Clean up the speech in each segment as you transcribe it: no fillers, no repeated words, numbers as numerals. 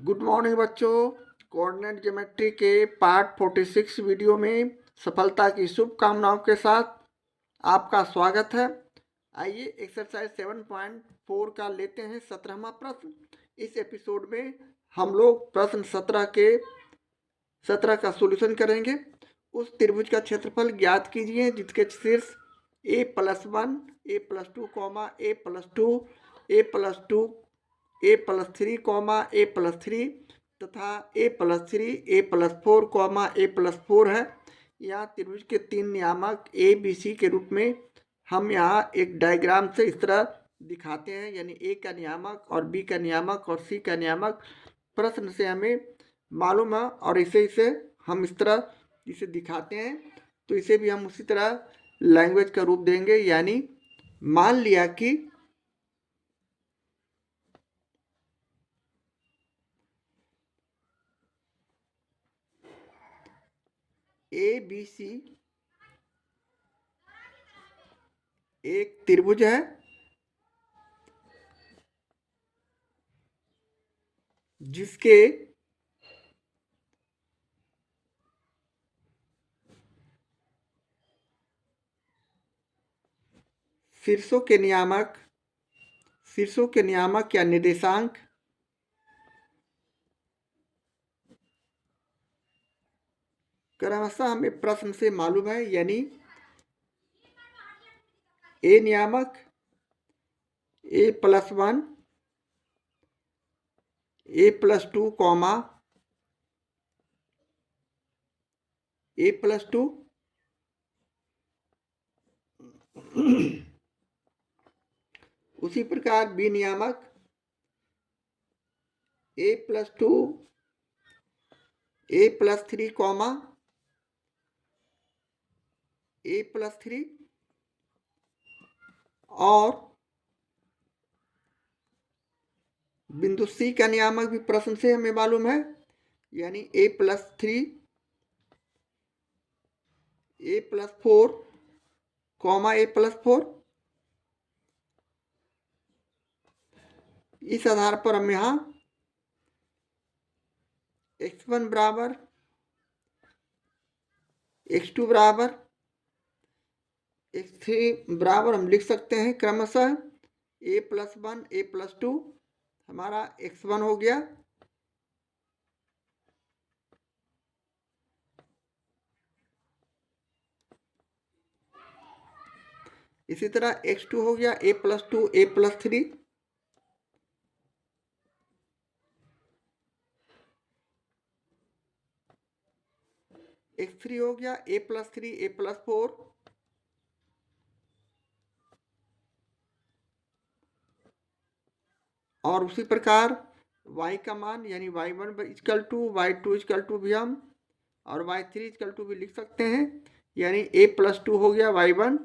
Good morning बच्चों। Coordinate geometry के part 46 video में सफलता की शुभकामनाओं के साथ आपका स्वागत है। आइए एक्सरसाइज 7.4 का लेते हैं 17वां प्रश्न। इस एपिसोड में हम लोग प्रश्न 17 का सॉल्यूशन करेंगे। उस त्रिभुज का क्षेत्रफल ज्ञात कीजिए जिसके शीर्ष a+1 a+2 a+2 a+2 a+3 a+3 तथा a+3 a+4 a+4 है। यहाँ त्रिभुज के तीन नियामक ए बी सी के रूप में हम यहाँ एक डायग्राम से इस तरह दिखाते हैं, यानी ए का नियामक और बी का नियामक और सी का नियामक प्रश्न से हमें मालूम है और इसे हम इस तरह इसे दिखाते हैं। तो इसे भी हम उसी तरह लैंग्वेज का रूप देंगे, यानी मान लिया कि ए बी सी एक त्रिभुज है जिसके शीर्षों के नियामक या निर्देशांक क्रमशः हमें प्रश्न से मालूम है, यानी ए नियामक a+1 a+2 a+2 उसी प्रकार बी नियामक a+2 a+3 a+3 और बिंदु सी का नियामक भी प्रश्न से हमें मालूम है, यानी a+3 a+4 a+4। इस आधार पर हम यहाँ x1 बराबर x2 बराबर x3 बराबर हम लिख सकते हैं क्रमशः a+1 a+2 हमारा x1 हो गया, इसी तरह x2 हो गया a+2 a+3 x3 हो गया a+3 a+4 और उसी प्रकार y का मान यानी y1 = y2 = भी हम और y3 = भी लिख सकते हैं, यानी a+2 हो गया y1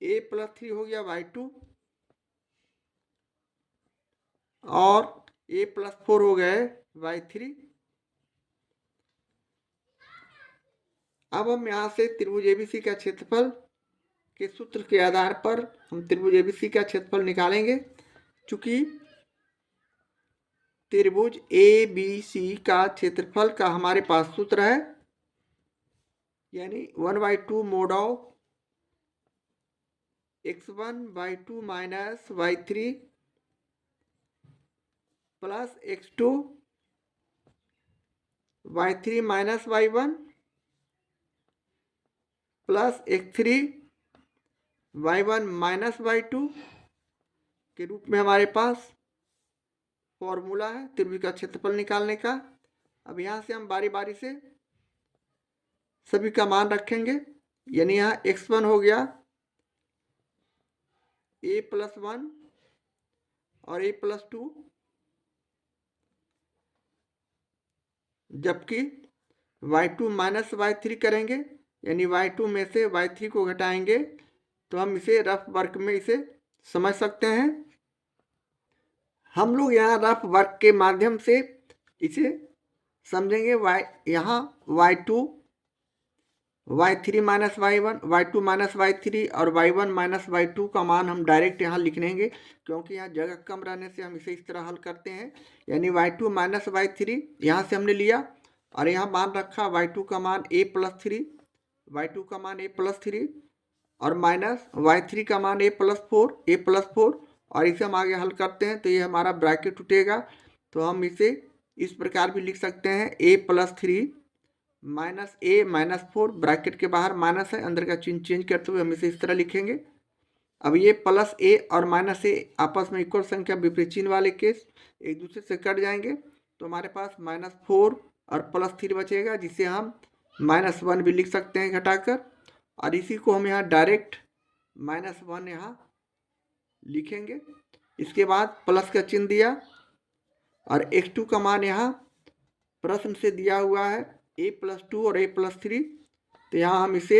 a+3 हो गया y2 और a+4 हो गए y3। अब हम यहाँ से त्रिभुज एबीसी का क्षेत्रफल के सूत्र के आधार पर हम त्रिभुज एबीसी का क्षेत्रफल निकालेंगे। चूंकि त्रिभुज एबीसी का क्षेत्रफल का हमारे पास सूत्र है, यानी 1/2 mod of x1/2 minus y3 plus x2 y3 minus y1 plus x3 y1 minus y2 के रूप में हमारे पास फॉर्मूला है त्रिभुज का क्षेत्रफल निकालने का। अब यहाँ से हम बारी बारी से सभी का मान रखेंगे, यानी यहाँ x1 हो गया a+1 और a+2, जबकि y2 माइनस y3 करेंगे, यानी y2 में से y3 को घटाएंगे तो हम इसे रफ वर्क में इसे समझ सकते हैं। हम लोग यहाँ रफ वर्क के माध्यम से इसे समझेंगे। यहाँ y2 y3 minus y1, y2 minus y3 और y1 माइनस y2 का मान हम डायरेक्ट यहाँ लिख लेंगे, क्योंकि यहाँ जगह कम रहने से हम इसे इस तरह हल करते हैं। यानी y2 माइनस y3 यहाँ से हमने लिया और यहाँ मान रखा y2 का मान a प्लस 3, y2 का मान a प्लस 3 और माइनस y3 का मान a प्लस 4 और इसे हम आगे हल करते हैं तो ये हमारा ब्रैकेट टूटेगा। तो हम इसे इस प्रकार भी लिख सकते हैं a plus 3 minus a minus 4, bracket के बाहर माइनस है, अंदर का चिन्ह चेंज करते हुए हम इसे इस तरह लिखेंगे। अब ये प्लस a और माइनस a आपस में इक्वल संख्या विपरीत चिन्ह वाले केस एक दूसरे से कट जाएंगे, तो हमारे पास -4 और प्लस 3 बचेगा, जिसे हम -1 भी लिख सकते हैं घटाकर, और इसी को हम यहाँ डायरेक्ट -1 यहाँ लिखेंगे। इसके बाद प्लस का चिन्ह दिया और x2 का मान यहाँ प्रश्न से दिया हुआ है a प्लस 2 और a प्लस 3, तो यहाँ हम इसे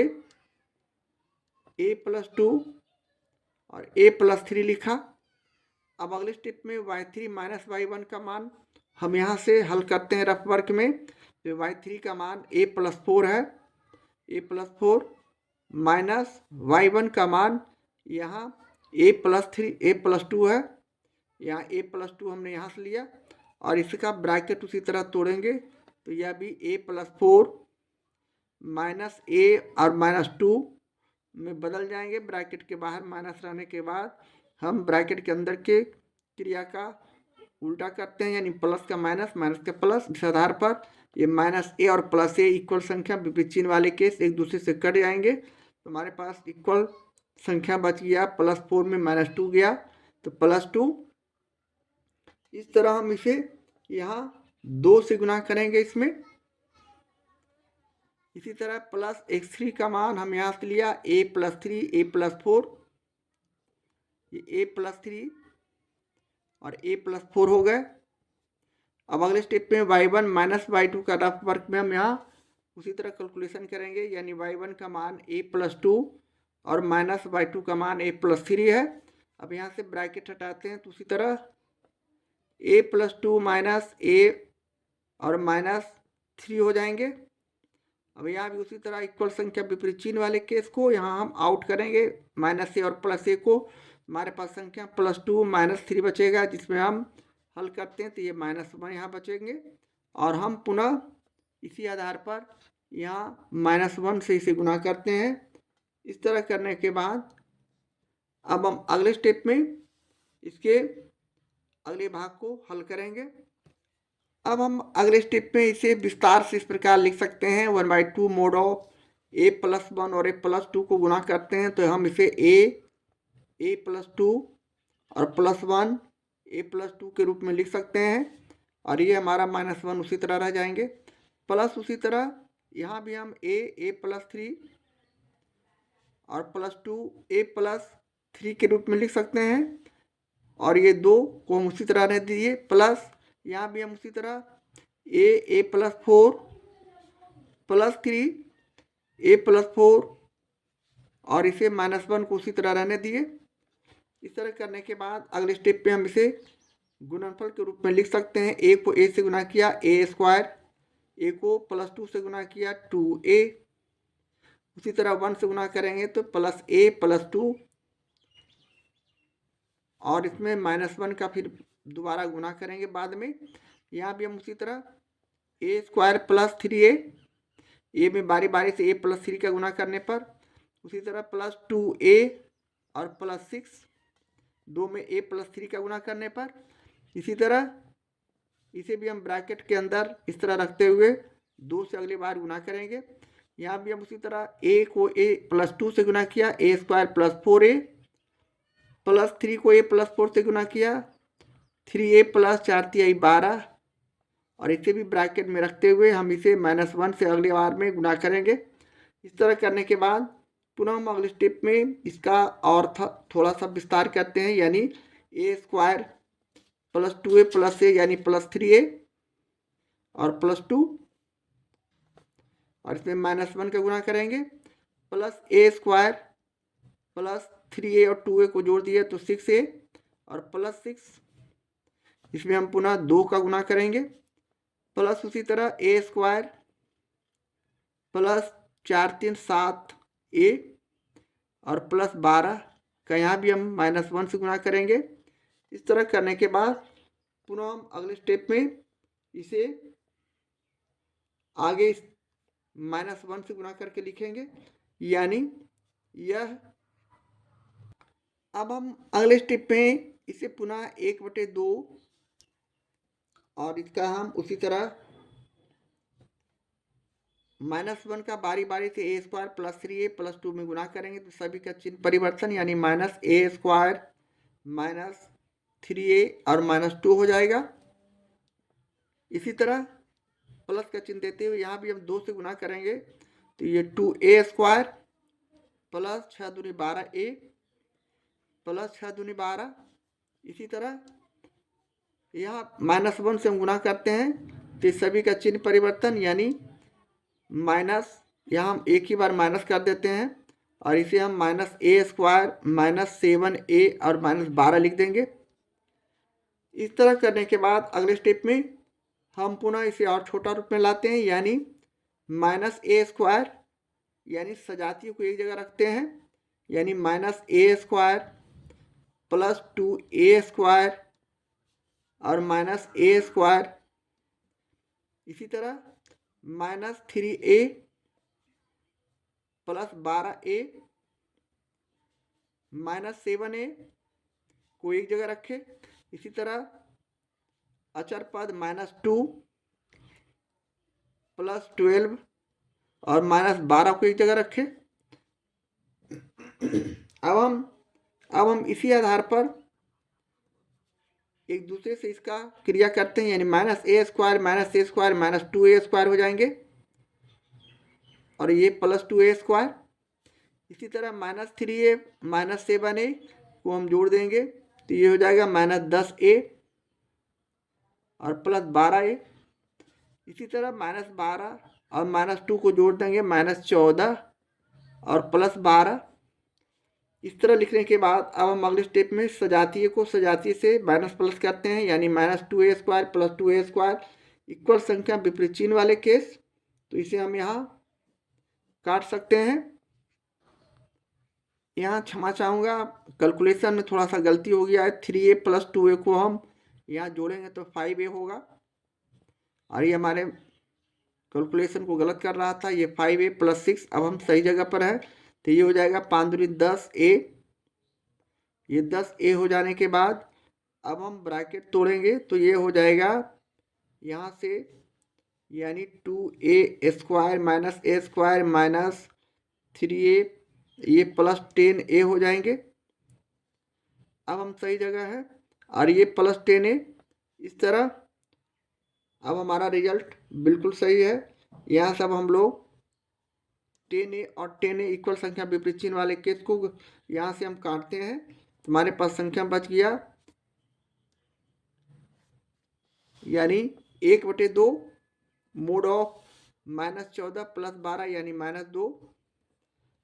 a प्लस 2 और a प्लस 3 लिखा। अब अगले स्टेप में y3 माइनस y1 का मान हम यहाँ से हल करते हैं रफ वर्क में। तो y3 का मान a प्लस 4 है, a प्लस 4 माइनस y1 का मान यहाँ a प्लस 2 है, यहाँ a प्लस 2 हमने यहाँ से लिया और इसका ब्रैकेट उसी तरह तोड़ेंगे, तो यह भी a प्लस 4 माइनस a और -2 में बदल जाएंगे। ब्रैकेट के बाहर माइनस रहने के बाद हम ब्रैकेट के अंदर के क्रिया का उल्टा करते हैं, यानी प्लस का माइनस, माइनस का प्लस। इस आधार पर ये -a और +a इक्वल संख्या विपरीत चिन्ह वाले केस एक दूसरे से कट जाएंगे, तो हमारे पास इक्वल संख्या बच गया। +4 में -2 गया तो +2। इस तरह हम इसे यहाँ 2 से गुना करेंगे इसमें। इसी तरह प्लस x3 का मान हम यहाँ से लिया a प्लस 3 a प्लस 4, ये a प्लस 3 और a प्लस 4 हो गए। अब अगले स्टेप में y1 माइनस y2 का रफ वर्क में हम यहाँ उसी तरह कैलकुलेशन करेंगे, यानी y1 का मान a प्लस 2 और माइनस y2 का मान a प्लस 3 है। अब यहाँ से ब्रैकेट हटाते हैं तो उसी तरह a प्लस 2 माइनस a और -3 हो जाएंगे। अब यहाँ भी उसी तरह इक्वल संख्या विपरीत चिन्ह वाले केस को यहाँ हम आउट करेंगे, -a और +a को। हमारे पास संख्या +2 -3 बचेगा, जिसमें हम हल करते हैं तो ये -1 यहाँ बचेंगे और हम पुनः इसी आधार पर यहाँ -1 से इसे गुना करते हैं। इस तरह करने के बाद अब हम अगले स्टेप में इसके अगले भाग को हल करेंगे। अब हम अगले स्टेप में इसे विस्तार से इस प्रकार लिख सकते हैं 1/2 मोड ऑफ a प्लस 1 और a प्लस 2 को गुना करते हैं तो हम इसे a प्लस 2 और +1 a प्लस 2 के रूप में लिख सकते हैं, और ये हमारा -1 उसी तरह रह जाएंगे। प्लस उसी तरह यहाँ भी हम a प्लस 3 और +2 a प्लस 3 के रूप में लिख सकते हैं, और ये 2 को हम उसी तरह रह दीजिए। प्लस यहाँ भी हम उसी तरह a plus 4 plus 3 a plus 4 और इसे -1 को उसी तरह रहने दिए। इस तरह करने के बाद अगले स्टेप पे हम इसे गुणनफल के रूप में लिख सकते हैं। a को a से गुना किया a², a को +2 से गुना किया 2a, उसी तरह 1 से गुना करेंगे तो +a + 2, और इसमें -1 का फिर दोबारा गुना करेंगे बाद में। यहाँ भी हम उसी तरह a² + 3a, a में बारी बारी से a + 3 का गुना करने पर, उसी तरह +2a और +6, 2 में a + 3 का गुना करने पर। इसी तरह इसे भी हम ब्रैकेट के अंदर इस तरह रखते हुए 2 से अगली बार गुना करेंगे। यहाँ भी हम उसी तरह a को a + 2 से गुना किया a² + 4a, +3 को a + 4 से गुना किया 3a + 4 × 12, और इसे भी ब्रैकेट में रखते हुए हम इसे -1 से अगली बार में गुना करेंगे। इस तरह करने के बाद पुनः हम अगले स्टेप में इसका और थोड़ा सा विस्तार करते हैं, यानी a² + 2a + a यानी +3a और +2, और इसमें -1 का गुना करेंगे, +a² + 3a और 2a को जोड़ दिया तो 6a और +6, इसमें हम पुनः 2 का गुना करेंगे, प्लस उसी तरह a² + 4 3 7 ए और प्लस 12 का यहाँ भी हम -1 से गुणा करेंगे। इस तरह करने के बाद पुनः हम अगले स्टेप में इसे आगे -1 से गुणा करके लिखेंगे, यानी यह। अब हम अगले स्टेप में इसे पुनः 1/2 और इसका हम उसी तरह -1 का बारी बारी से a² + 3a + 2 में गुणा करेंगे तो सभी का चिन्ह परिवर्तन, यानी -a² -3a और -2 हो जाएगा। इसी तरह प्लस का चिन्ह देते हुए यहाँ भी हम 2 से गुणा करेंगे तो ये 2a² + 6 दूनी 12a + 6 दूनी 12। इसी तरह यहाँ -1 से हम गुणा करते हैं तो सभी का चिन्ह परिवर्तन, यानी माइनस, यहाँ हम एक ही बार माइनस कर देते हैं और इसे हम -a² -7a और -12 लिख देंगे। इस तरह करने के बाद अगले स्टेप में हम पुनः इसे और छोटा रूप में लाते हैं, यानी -a², यानी सजातीय को एक जगह रखते हैं, यानी -a² + 2a² और -a²। इसी तरह -3a + 12a -7a को एक जगह रखें। इसी तरह अचर पद -2 + 12 और -12 को एक जगह रखें। अब हम इसी आधार पर एक दूसरे से इसका क्रिया करते हैं, यानी -a² -a² -2a² हो जाएंगे और ये +2a²। इसी तरह -3a -7a को हम जोड़ देंगे तो ये हो जाएगा -10a और +12a। इसी तरह -12 और -2 को जोड़ देंगे -14 और +12। इस तरह लिखने के बाद अब हम अगले स्टेप में सजातीय को सजातीय से माइनस प्लस करते हैं, यानी -2a² + 2a² इक्वल संख्या विपरीत चिन्ह वाले केस। तो इसे हम यहाँ काट सकते हैं। यहाँ क्षमा चाहूँगा, कैलकुलेशन में थोड़ा सा गलती हो गया है। 3a + 2a को हम यहाँ जोड़ेंगे तो 5a होगा और ये हमारे कैलकुलेशन को गलत कर रहा था। ये 5a + 6 अब हम सही जगह पर है, तो ये हो जाएगा 5 दूनी 10a। ये 10a हो जाने के बाद अब हम ब्रैकेट तोड़ेंगे तो ये हो जाएगा यहाँ से, यानी 2a² -a² -3a, ये +10a हो जाएंगे। अब हम सही जगह है और ये +10a। इस तरह अब हमारा रिजल्ट बिल्कुल सही है। यहाँ से अब हम लोग 10a और 10a इक्वल संख्या विपरीत चिन्ह वाले केस को यहाँ से हम काटते हैं। हमारे पास संख्या बच गया, यानी 1/2 मोड ऑफ -14 + 12 यानी -2।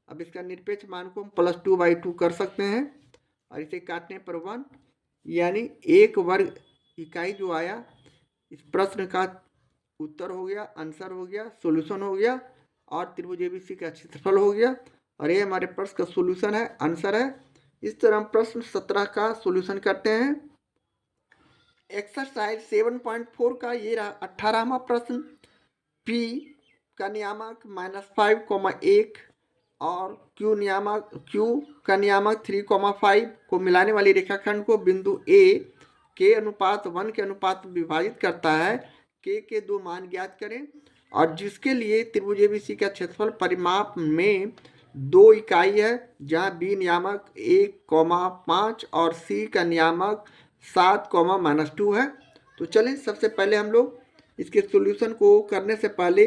अब इसका निरपेक्ष मान को हम +2/2 कर सकते हैं और इसे काटने पर 1, यानी 1 वर्ग इकाई जो आया इस प्रश्न का उत्तर हो गया, आंसर हो गया, सॉल्यूशन हो गया और त्रिभुज एबीसी का क्षेत्रफल हो गया। और ये हमारे प्रश्न का सॉल्यूशन है, आंसर है। इस तरह हम प्रश्न 17 का सॉल्यूशन करते हैं। एक्सरसाइज 7.4 का ये रहा 18वां प्रश्न। P का नियामक -5,1 और Q का नियामक 3,5 को मिलाने वाली रेखाखंड को बिंदु A के अनुपात 1 के अनुपात में विभाजित करता है। K के 2 मान ज्ञात करें और जिसके लिए त्रिभुज एबीसी का क्षेत्रफल परिमाप में 2 इकाई है, जहाँ B नियामक 1,5 और C का नियामक 7,-2 है। तो चलिए सबसे पहले हम लोग इसके सॉल्यूशन को करने से पहले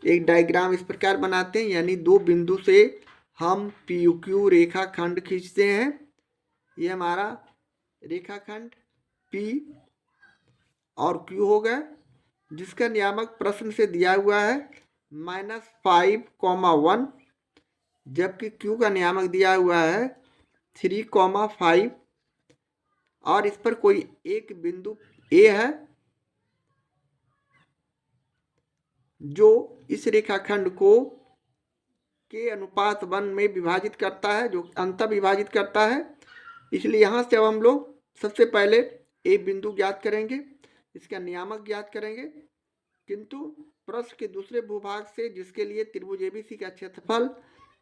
एक डायग्राम इस प्रकार बनाते हैं, यानी 2 बिंदु से हम PQ रेखाखंड खींचते हैं। ये हमारा रेखाखंड P और Q हो गया, जिसका नियामक प्रश्न से दिया हुआ है -5,1, जबकि Q का नियामक दिया हुआ है 3,5 और इस पर कोई एक बिंदु A है जो इस रेखाखंड को के अनुपात 1 में विभाजित करता है, जो अंतर विभाजित करता है। इसलिए यहाँ से अब हम लोग सबसे पहले ए बिंदु ज्ञात करेंगे, इसका नियामक ज्ञात करेंगे। किंतु प्रश्न के दूसरे भूभाग से, जिसके लिए त्रिभुज एबीसी का क्षेत्रफल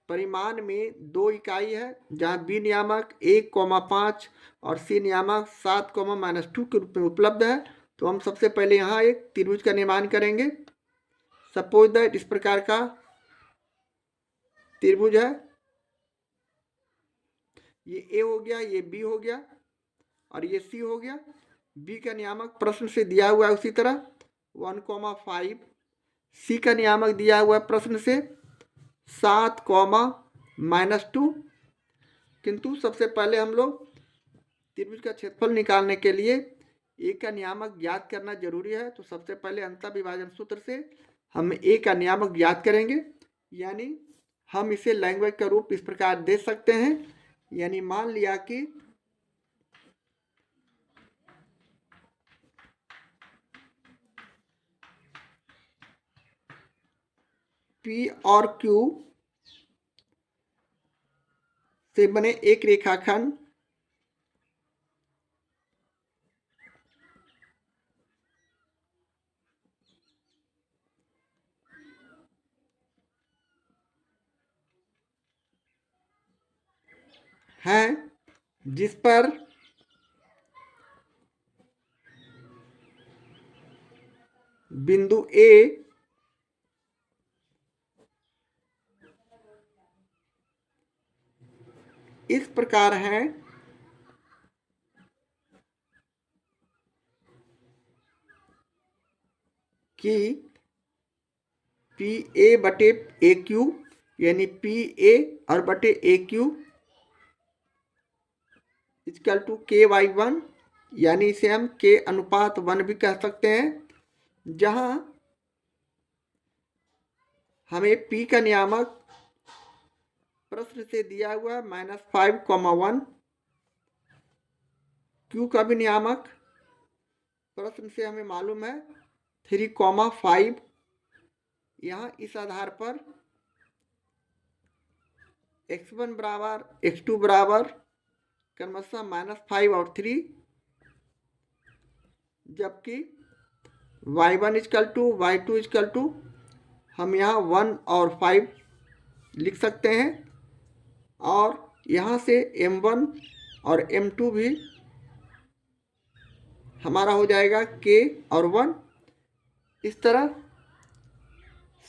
परिमाण में 2 इकाई है, जहाँ बी नियामक 1,5 और सी नियामक 7,-2 के रूप में उपलब्ध है, तो हम सबसे पहले यहाँ एक त्रिभुज का निर्माण करेंगे। सपोज दैट इस प्रकार का त्रिभुज है, ये ए हो गया, ये बी हो गया और ये सी हो गया। बी का नियामक प्रश्न से दिया हुआ है उसी तरह 1,5, सी का नियामक दिया हुआ है प्रश्न से 7,-2। किंतु सबसे पहले हम लोग त्रिभुज का क्षेत्रफल निकालने के लिए ए का नियामक ज्ञात करना जरूरी है। तो सबसे पहले अंतर विभाजन सूत्र से हम ए का नियामक ज्ञात करेंगे, यानी हम इसे लैंग्वेज का रूप इस प्रकार दे सकते हैं। यानी मान लिया कि पी और क्यू से बने एक रेखाखंड है, जिस पर बिंदु ए इस प्रकार है कि पी ए बटे ए क्यू, यानी पी ए और बटे ए क्यू इक्वल टू KY1, यानी इसे हम के अनुपात 1 भी कह सकते हैं, जहां हमें पी का नियामक प्रश्न से दिया हुआ है -5,1, क्यू का भी नियामक प्रश्न से हमें मालूम है 3,5। यहाँ इस आधार पर x1 बराबर x2 बराबर क्रमशः -5 और 3, जबकि y1 equal to y2 equal to हम यहाँ 1 और 5 लिख सकते हैं, और यहाँ से m1 और m2 भी हमारा हो जाएगा k और 1। इस तरह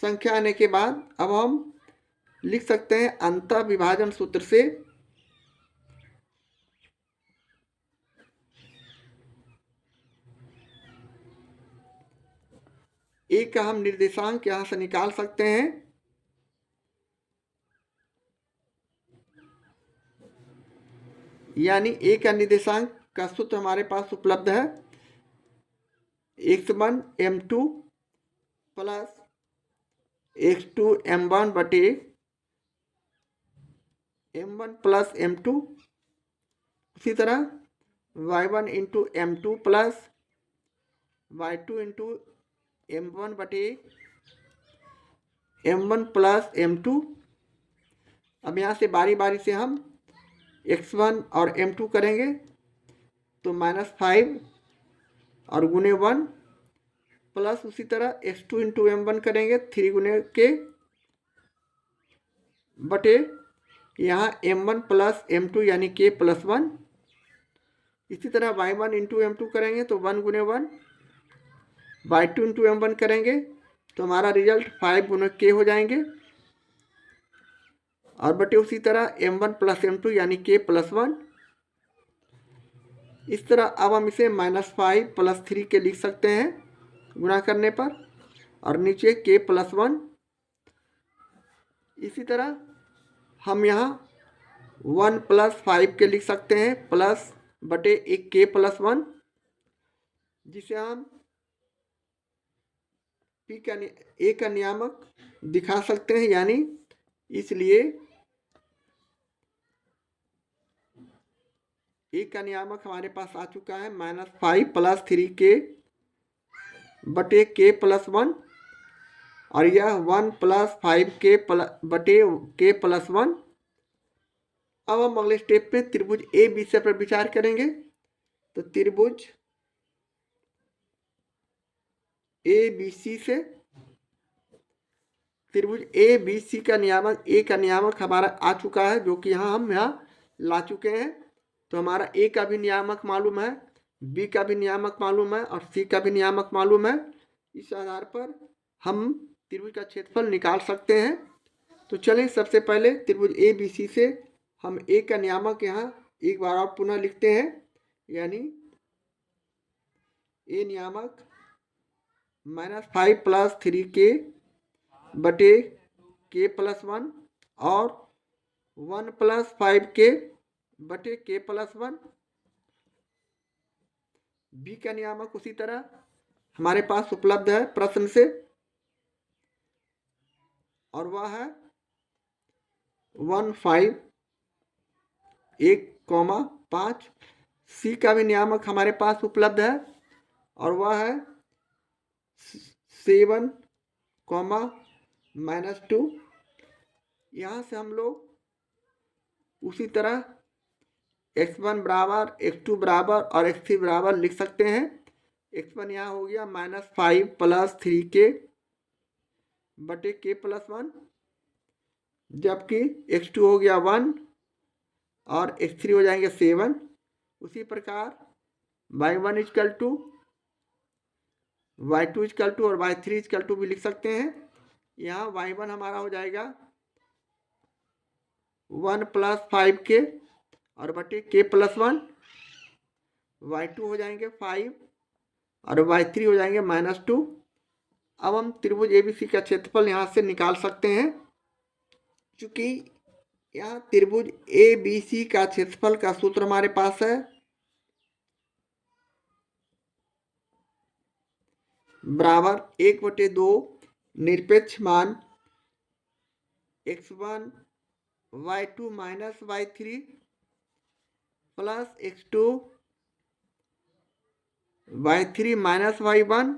संख्या आने के बाद अब हम लिख सकते हैं अंतर विभाजन सूत्र से ए का हम निर्देशांक यहां से निकाल सकते हैं। यानी ए का निर्देशांक का सूत्र हमारे पास उपलब्ध है x1 m2 plus x2 m1 बटे m1 प्लस m2। उसी तरह y1 into m2 plus y2 into m1 बटे m1 प्लस m2। अब यहाँ से बारी बारी से हम x1 और m2 करेंगे, तो -5 और गुने 1 प्लस उसी तरह x2 इंटू m1 करेंगे 3 गुने के बटे यहाँ m1 प्लस m2 यानी k प्लस 1। इसी तरह y1 इंटू m2 करेंगे तो 1 गुने 1, y2 इंटू m1 करेंगे तो हमारा रिजल्ट 5 गुने k हो जाएंगे, और बटे उसी तरह m1 प्लस m2 यानी k प्लस 1। इस तरह अब हम इसे -5 प्लस 3 के लिख सकते हैं गुणा करने पर, और नीचे k प्लस 1। इसी तरह हम यहाँ 1 प्लस 5 के लिख सकते हैं प्लस बटे एक k प्लस 1, जिसे हम ए का नियामक दिखा सकते हैं। यानी इसलिए ए का नियामक हमारे पास आ चुका है -5 प्लस 3 के बटे k प्लस 1। और यह 1+5k/k+1। अब हम अगले स्टेप पे त्रिभुज ए बी सी पर विचार करेंगे। तो त्रिभुज ए बी सी से त्रिभुज ए बी सी का नियामक, ए का नियामक हमारा आ चुका है, जो कि हम यहाँ ला चुके हैं। तो हमारा ए का भी नियामक मालूम है, बी का भी नियामक मालूम है और सी का भी नियामक मालूम है। इस आधार पर हम त्रिभुज का क्षेत्रफल निकाल सकते हैं। तो चलिए सबसे पहले त्रिभुज ए बी सी से हम ए का नियामक यहाँ एक बार और पुनः लिखते हैं, यानी ए नियामक -5+3k/k+1 और 1+5k/k+1। बी का नियामक उसी तरह हमारे पास उपलब्ध है प्रश्न से, और वह है 1/5 सी का भी नियामक हमारे पास उपलब्ध है और वह है 7, यहाँ से हम लोग उसी तरह x1 बराबर, x2 बराबर और x3 बराबर लिख सकते हैं। x1 यहाँ हो गया -5+3k/k+1, जबकि x2 हो गया 1 और x3 हो जाएंगे 7। उसी प्रकार y1 = y2 = और y3 = भी लिख सकते हैं। यहाँ y1 हमारा हो जाएगा 1+5k और k+1, y2 हो जाएंगे 5 और y3 हो जाएंगे -2। अब हम त्रिभुज एबीसी का क्षेत्रफल यहाँ से निकाल सकते हैं। चूंकि यहाँ त्रिभुज ए बी सी का क्षेत्रफल का सूत्र हमारे पास है बराबर 1/2 निरपेक्ष मान x1 y2 - y3 plus x2 y3 - y1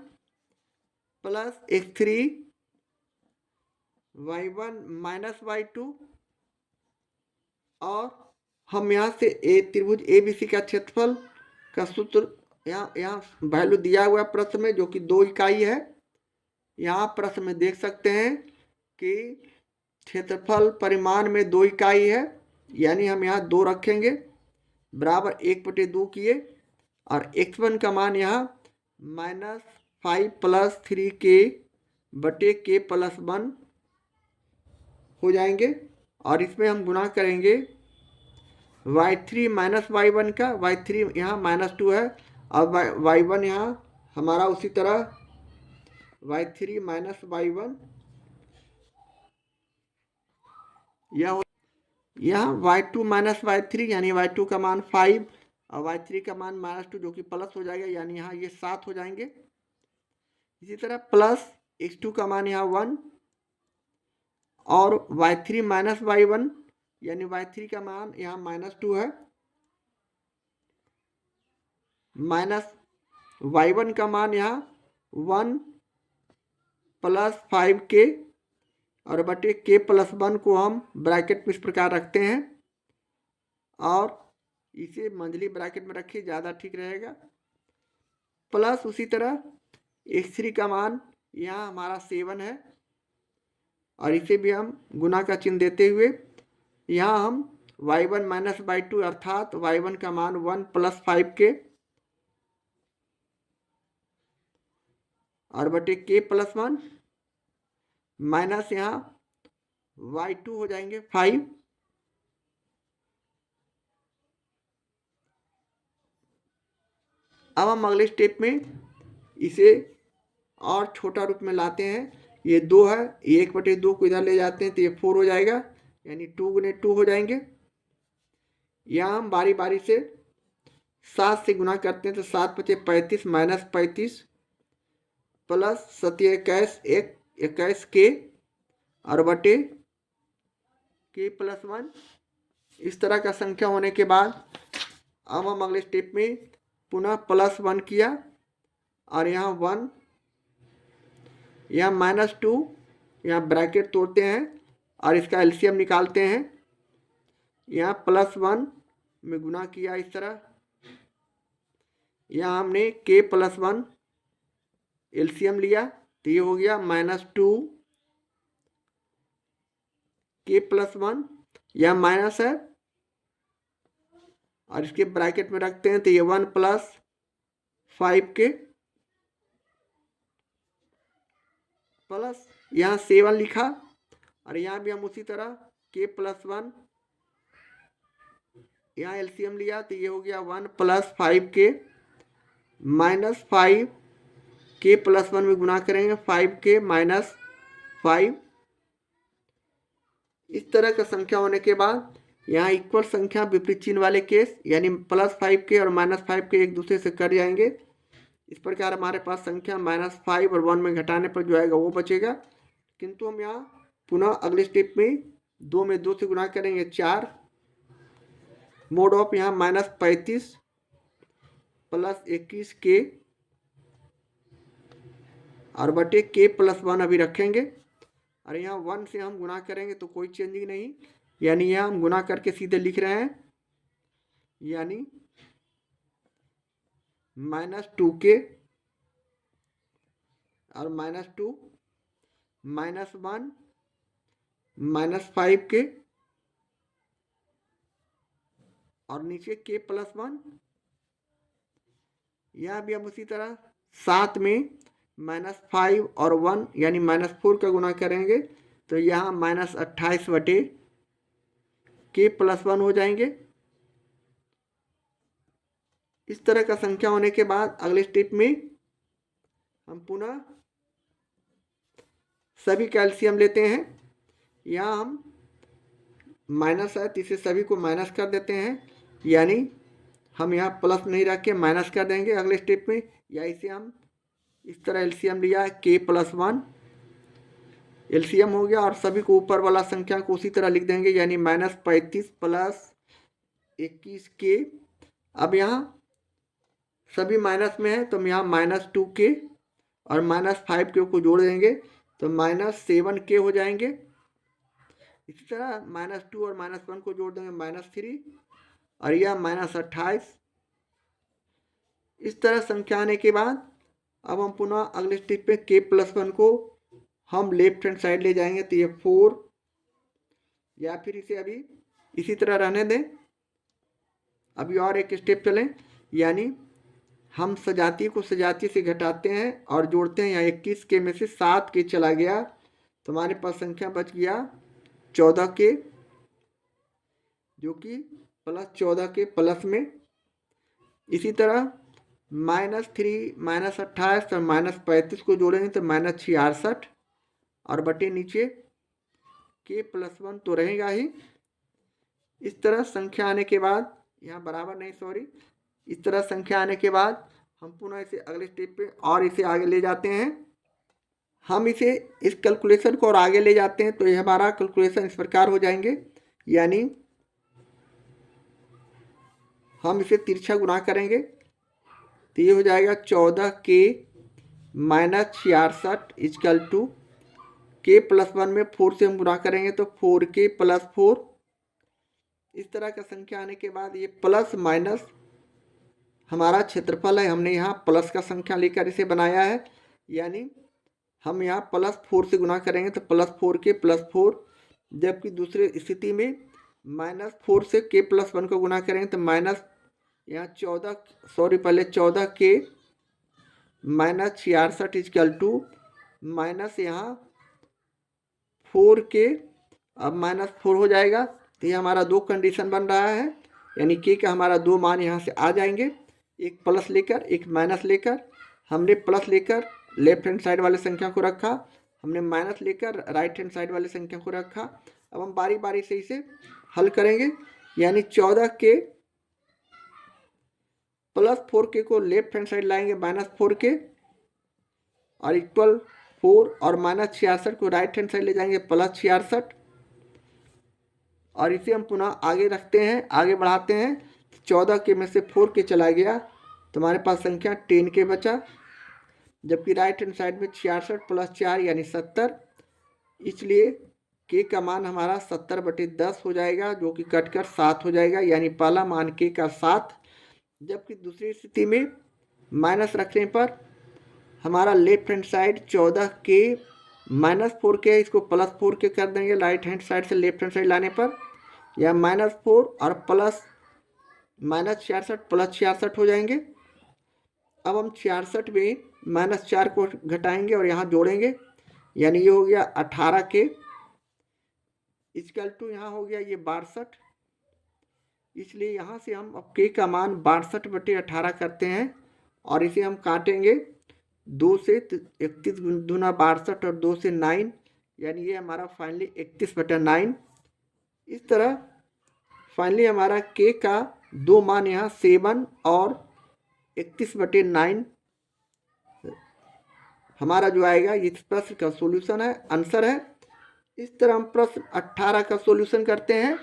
plus x3 y1 - y2। और हम यहाँ से त्रिभुज ए बी सी का क्षेत्रफल का सूत्र यहाँ वैल्यू दिया हुआ प्रश्न में, जो कि 2 इकाई है। यहाँ प्रश्न में देख सकते हैं कि क्षेत्रफल परिमाण में 2 इकाई है, यानी हम यहाँ 2 रखेंगे बराबर 1/2 किए और x1 का मान यहाँ -5+3k/k+1 हो जाएंगे और इसमें हम गुणा करेंगे y3 - y1 का। y3 यहाँ -2 है और y1 यहाँ हमारा उसी तरह y3 - y1 यहाँ y2 - y3 यानी y2 का मान 5 और y3 का मान -2, जो कि प्लस हो जाएगा, यानी यहाँ ये 7 हो जाएंगे। इसी तरह प्लस x2 का मान यहाँ 1 और y3 - y1 यानी y3 का मान यहाँ -2 है, माइनस y1 का मान यहाँ 1 + 5k और k+1 को हम ब्रैकेट में इस प्रकार रखते हैं और इसे मंझली ब्रैकेट में रखिए, ज़्यादा ठीक रहेगा। प्लस उसी तरह x3 का मान यहाँ हमारा 7 है और इसे भी हम गुना का चिन्ह देते हुए यहाँ हम y1 - y2 अर्थात y1 का मान 1 + 5k और k+1 माइनस यहाँ y2 हो जाएंगे 5। अब हम अगले स्टेप में इसे और छोटा रूप में लाते हैं। ये 2 है, ये 1/2 को इधर ले जाते हैं तो ये 4 हो जाएगा, यानी 2 × 2 हो जाएंगे। यहाँ हम बारी बारी से 7 से गुना करते हैं तो 7 × 5 = 35 - 35 प्लस 7 × 21k और k+1। इस तरह का संख्या होने के बाद अब हम अगले स्टेप में पुनः +1 किया और यहाँ 1, यहाँ -2 यहाँ ब्रैकेट तोड़ते हैं और इसका एलसीएम निकालते हैं। यहाँ +1 में गुना किया इस तरह, यहाँ हमने k+1 एलसीएम लिया तो ये हो गया -2 k+1, यह माइनस है और इसके ब्रैकेट में रखते हैं तो ये 1 + 5k प्लस यहाँ 7 लिखा और यहाँ भी हम उसी तरह k+1 यहाँ एलसीएम लिया तो ये हो गया 1 + 5k -5 k+1 में गुना करेंगे 5k - 5। इस तरह का संख्या होने के बाद यहाँ इक्वल संख्या विपरीत चिन्ह वाले केस यानी +5k और -5k एक दूसरे से कट जाएंगे। इस प्रकार हमारे पास संख्या -5 और 1 में घटाने पर जो आएगा वो बचेगा। किंतु हम यहाँ पुनः अगले स्टेप में 2 में 2 से गुना करेंगे 4 मोड ऑफ यहाँ -35 + 21k और बटे k+1 अभी रखेंगे और यहाँ 1 से हम गुना करेंगे तो कोई चेंजिंग नहीं, यानी यहाँ हम गुना करके सीधे लिख रहे हैं, यानी -2k और -2 -1 -5k और नीचे k+1। यहाँ भी हम उसी तरह साथ में -5 और 1 यानी -4 का गुना करेंगे तो यहाँ -28 बटे k+1 हो जाएंगे। इस तरह का संख्या होने के बाद अगले स्टेप में हम पुनः सभी कैल्शियम लेते हैं। यहाँ हम माइनस है तो इसे सभी को माइनस कर देते हैं, यानी हम यहाँ प्लस नहीं रख के माइनस कर देंगे अगले स्टेप में। या इसे हम इस तरह एलसीएम लिया k+1 एलसीएम हो गया और सभी को ऊपर वाला संख्या को उसी तरह लिख देंगे, यानी -35 + 21k। अब यहाँ सभी माइनस में है तो हम यहाँ -2k और -5k को जोड़ देंगे तो -7k हो जाएंगे। इसी तरह -2 और -1 को जोड़ देंगे -3 और यह -28। इस तरह संख्या आने के बाद अब हम पुनः अगले स्टेप पे k+1 को हम लेफ्ट हैंड साइड ले जाएंगे तो ये 4, या फिर इसे अभी इसी तरह रहने दें। अभी और एक स्टेप चलें, यानी हम सजातीय को सजातीय से घटाते हैं और जोड़ते हैं। यहाँ 21k में से 7k चला गया तो हमारे पास संख्या बच गया 14k, जो कि +14k प्लस में। इसी तरह -3 -28 और -35 को जोड़ेंगे तो -66 और बटे नीचे k+1 तो रहेगा ही। इस तरह संख्या आने के बाद यहाँ बराबर नहीं, सॉरी, इस तरह संख्या आने के बाद हम पुनः इसे अगले स्टेप पे और इसे आगे ले जाते हैं। हम इसे इस कैलकुलेशन को और आगे ले जाते हैं तो ये हमारा कैलकुलेशन इस प्रकार हो जाएंगे, यानी हम इसे तिरछा गुना करेंगे तो ये हो जाएगा 14k - 66 = k+1 में 4 से हम गुना करेंगे तो 4k + 4। इस तरह का संख्या आने के बाद ये प्लस माइनस हमारा क्षेत्रफल है। हमने यहाँ प्लस का संख्या लेकर इसे बनाया है, यानी हम यहाँ +4 से गुना करेंगे तो +4k + 4, जबकि दूसरे स्थिति में -4 से k+1 को गुना करेंगे तो यहाँ 14, सॉरी, पहले 14k - 66 = यहाँ 4k, अब -4 हो जाएगा तो ये हमारा 2 कंडीशन बन रहा है, यानी k का हमारा 2 मान यहाँ से आ जाएंगे, एक प्लस लेकर एक माइनस लेकर। हमने प्लस लेकर लेफ्ट हैंड साइड वाले संख्या को रखा, हमने माइनस लेकर राइट हैंड साइड वाले संख्या को रखा। अब हम बारी बारी से इसे हल करेंगे, यानी 14k + 4k को लेफ्ट हैंड साइड लाएंगे -4k और इक्वल 4 और -66 को राइट हैंड साइड ले जाएंगे +66 और इसे हम पुनः आगे रखते हैं, आगे बढ़ाते हैं। 14k में से 4k चला गया तो हमारे पास संख्या 10k बचा, जबकि राइट हैंड साइड में 66 + 4 यानी 70। इसलिए के का मान हमारा 70/10 हो जाएगा, जो कि कटकर 7 हो जाएगा, यानी पहला मान के का 7। जबकि दूसरी स्थिति में माइनस रखने पर हमारा लेफ्ट हैंड साइड 14 के -4 के, इसको +4 के कर देंगे राइट हैंड साइड से लेफ्ट हैंड साइड लाने पर, या -4 और प्लस -66 + 66 हो जाएंगे। अब हम 66 में -4 को घटाएंगे और यहाँ जोड़ेंगे, यानी ये हो गया 18 के इक्वल टू यहाँ हो गया ये 62। इसलिए यहाँ से हम अब के का मान 62/18 करते हैं और इसे हम काटेंगे 2 से, 31 दूना 62 और 2 से 9, यानी ये हमारा फाइनली 31/9। इस तरह फाइनली हमारा के का दो मान यहाँ 7 और 31/9 हमारा जो आएगा, इस प्रश्न का सॉल्यूशन है, आंसर है। इस तरह हम प्रश्न 18 का सॉल्यूशन करते हैं।